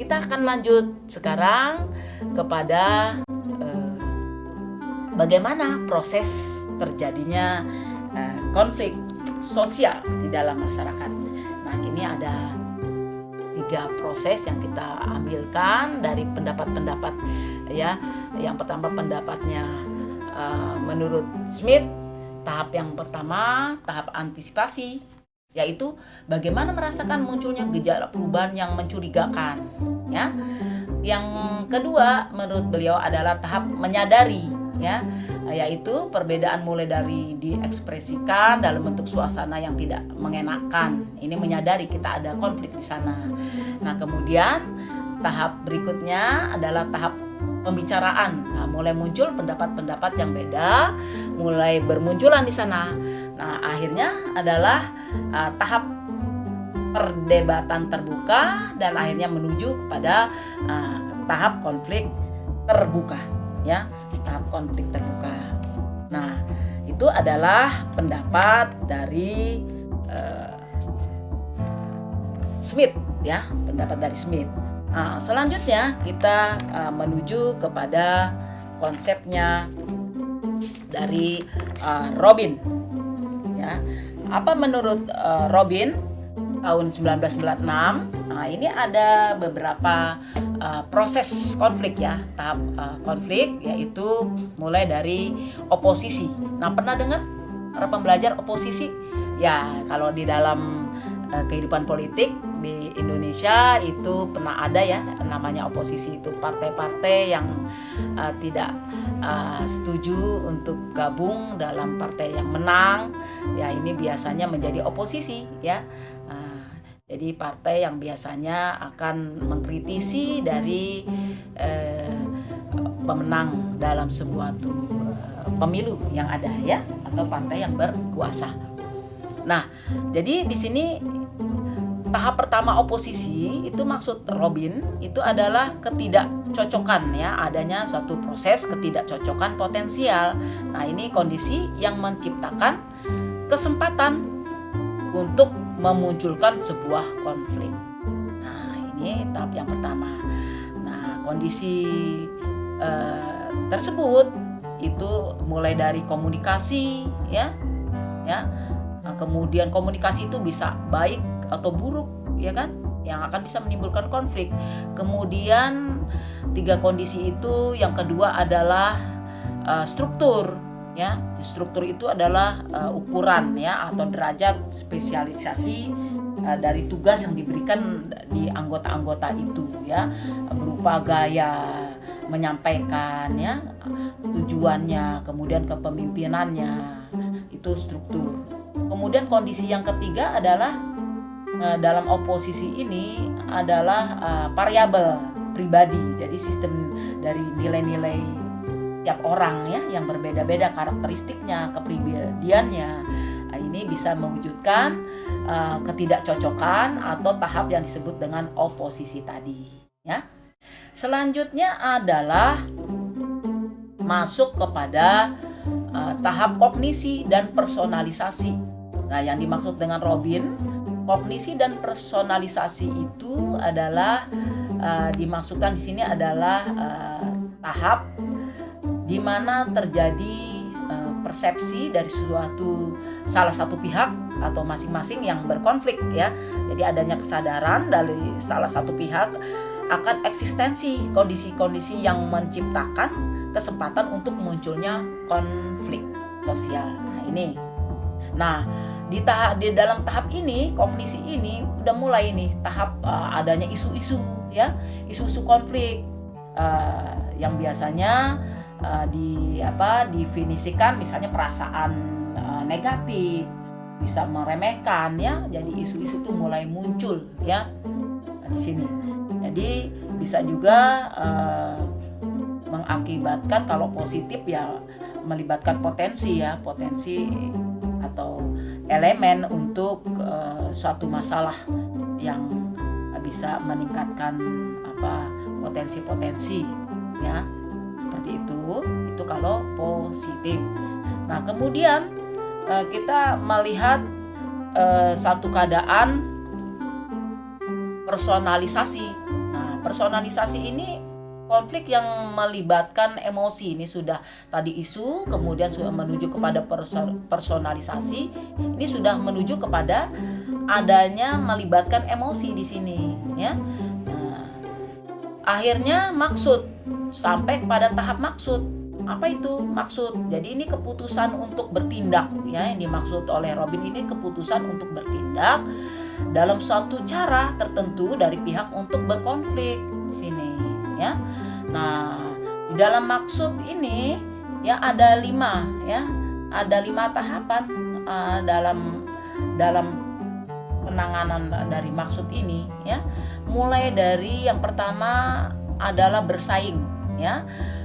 Kita akan lanjut sekarang kepada bagaimana proses terjadinya konflik sosial di dalam masyarakat. Nah, ini ada 3 proses yang kita ambilkan dari pendapat-pendapat ya. Yang pertama pendapatnya menurut Smith, tahap yang pertama tahap antisipasi, yaitu bagaimana merasakan munculnya gejala perubahan yang mencurigakan ya. Yang kedua menurut beliau adalah tahap menyadari ya, yaitu perbedaan mulai dari diekspresikan dalam bentuk suasana yang tidak mengenakan. Ini menyadari kita ada konflik di sana. Nah, kemudian tahap berikutnya adalah tahap pembicaraan. Nah, mulai muncul pendapat-pendapat yang beda, mulai bermunculan di sana. Nah, akhirnya adalah tahap perdebatan terbuka dan akhirnya menuju kepada tahap konflik terbuka ya, tahap konflik terbuka. Nah, itu adalah pendapat dari Smith ya, pendapat dari Smith. Nah, selanjutnya kita menuju kepada konsepnya dari Robin ya. Apa menurut Robin tahun 1996? Nah, ini ada beberapa proses konflik ya, tahap konflik, yaitu mulai dari oposisi. Nah, pernah dengar para pembelajar oposisi? Ya, kalau di dalam kehidupan politik di Indonesia itu pernah ada ya namanya oposisi. Itu partai-partai yang tidak setuju untuk gabung dalam partai yang menang ya, ini biasanya menjadi oposisi ya. Jadi partai yang biasanya akan mengkritisi dari pemenang dalam sebuah pemilu yang ada ya, atau partai yang berkuasa. Nah, jadi di sini tahap pertama oposisi itu maksud Robin itu adalah ketidakcocokan ya, adanya suatu proses ketidakcocokan potensial. Nah, ini kondisi yang menciptakan kesempatan untuk memunculkan sebuah konflik. Nah, ini tahap yang pertama. Nah, kondisi tersebut itu mulai dari komunikasi ya. Nah, kemudian komunikasi itu bisa baik atau buruk ya kan, yang akan bisa menimbulkan konflik. Kemudian 3 kondisi itu, yang kedua adalah struktur ya. Struktur itu adalah ukuran ya atau derajat spesialisasi dari tugas yang diberikan di anggota-anggota itu ya, berupa gaya menyampaikan ya, tujuannya, kemudian kepemimpinannya, itu struktur. Kemudian kondisi yang ketiga adalah dalam oposisi ini adalah variabel pribadi. Jadi sistem dari nilai-nilai tiap orang ya yang berbeda-beda karakteristiknya, kepribadiannya. Nah, ini bisa mewujudkan ketidakcocokan atau tahap yang disebut dengan oposisi tadi ya. Selanjutnya adalah masuk kepada tahap kognisi dan personalisasi. Nah, yang dimaksud dengan Robin, kognisi dan personalisasi itu adalah dimaksudkan di sini adalah tahap di mana terjadi persepsi dari salah satu pihak atau masing-masing yang berkonflik ya. Jadi adanya kesadaran dari salah satu pihak akan eksistensi kondisi-kondisi yang menciptakan kesempatan untuk munculnya konflik sosial. Nah, ini. Nah, di dalam tahap ini, kognisi ini udah mulai nih tahap adanya isu-isu ya, isu-isu konflik yang biasanya definisikan misalnya perasaan negatif, bisa meremehkan ya. Jadi isu-isu itu mulai muncul ya di sini. Jadi bisa juga mengakibatkan, kalau positif ya melibatkan potensi atau elemen untuk suatu masalah yang bisa meningkatkan potensi-potensi ya, seperti itu kalau positif. Nah, kemudian kita melihat satu keadaan personalisasi. Nah, personalisasi ini konflik yang melibatkan emosi. Ini sudah tadi isu, kemudian sudah menuju kepada personalisasi. Ini sudah menuju kepada adanya melibatkan emosi di sini, ya. Nah, akhirnya maksud, sampai pada tahap maksud. Apa itu maksud? Jadi ini keputusan untuk bertindak, ya. Yang dimaksud oleh Robin ini keputusan untuk bertindak dalam suatu cara tertentu dari pihak untuk berkonflik di sini, ya. Nah, di dalam maksud ini ya ada 5, ya. Ada 5 tahapan dalam penanganan dari maksud ini, ya. Mulai dari yang pertama adalah bersaing, ya.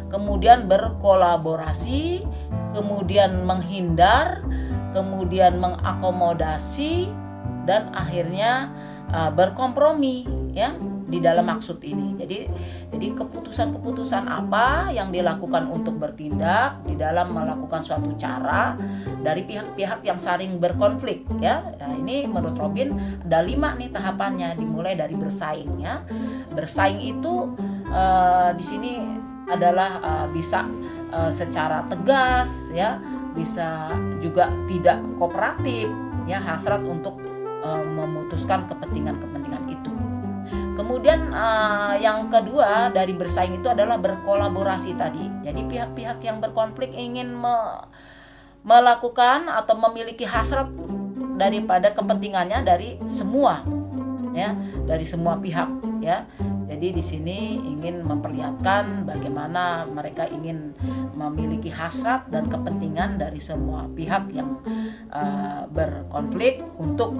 Kemudian berkolaborasi, kemudian menghindar, kemudian mengakomodasi, dan akhirnya berkompromi, ya, di dalam maksud ini. Jadi keputusan-keputusan apa yang dilakukan untuk bertindak di dalam melakukan suatu cara dari pihak-pihak yang saling berkonflik, ya. Nah, ini menurut Robin ada 5 nih tahapannya, dimulai dari bersaing, ya. Bersaing itu di sini adalah bisa secara tegas, ya, bisa juga tidak kooperatif, ya, hasrat untuk memutuskan kepentingan-kepentingan itu. Kemudian yang kedua dari bersaing itu adalah berkolaborasi tadi. Jadi pihak-pihak yang berkonflik ingin melakukan atau memiliki hasrat daripada kepentingannya dari semua, ya, dari semua pihak, ya. Jadi di sini ingin memperlihatkan bagaimana mereka ingin memiliki hasrat dan kepentingan dari semua pihak yang berkonflik untuk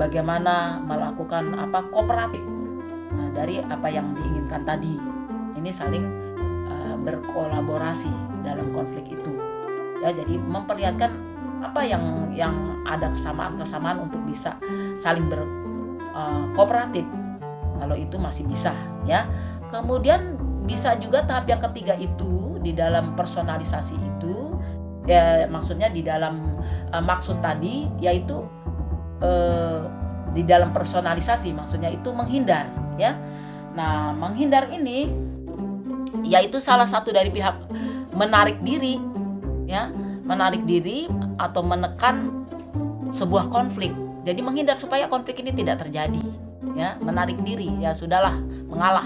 bagaimana melakukan kooperatif dari apa yang diinginkan tadi. Ini saling berkolaborasi dalam konflik itu, ya. Jadi memperlihatkan apa yang ada kesamaan-kesamaan untuk bisa saling berkooperatif. Kalau itu masih bisa, ya. Kemudian bisa juga tahap yang ketiga itu di dalam personalisasi itu, ya, maksudnya di dalam maksud tadi, yaitu di dalam personalisasi maksudnya itu menghindar, ya. Nah, menghindar ini yaitu salah satu dari pihak menarik diri, ya, menarik diri atau menekan sebuah konflik. Jadi menghindar supaya konflik ini tidak terjadi, ya, menarik diri, ya, sudahlah, mengalah.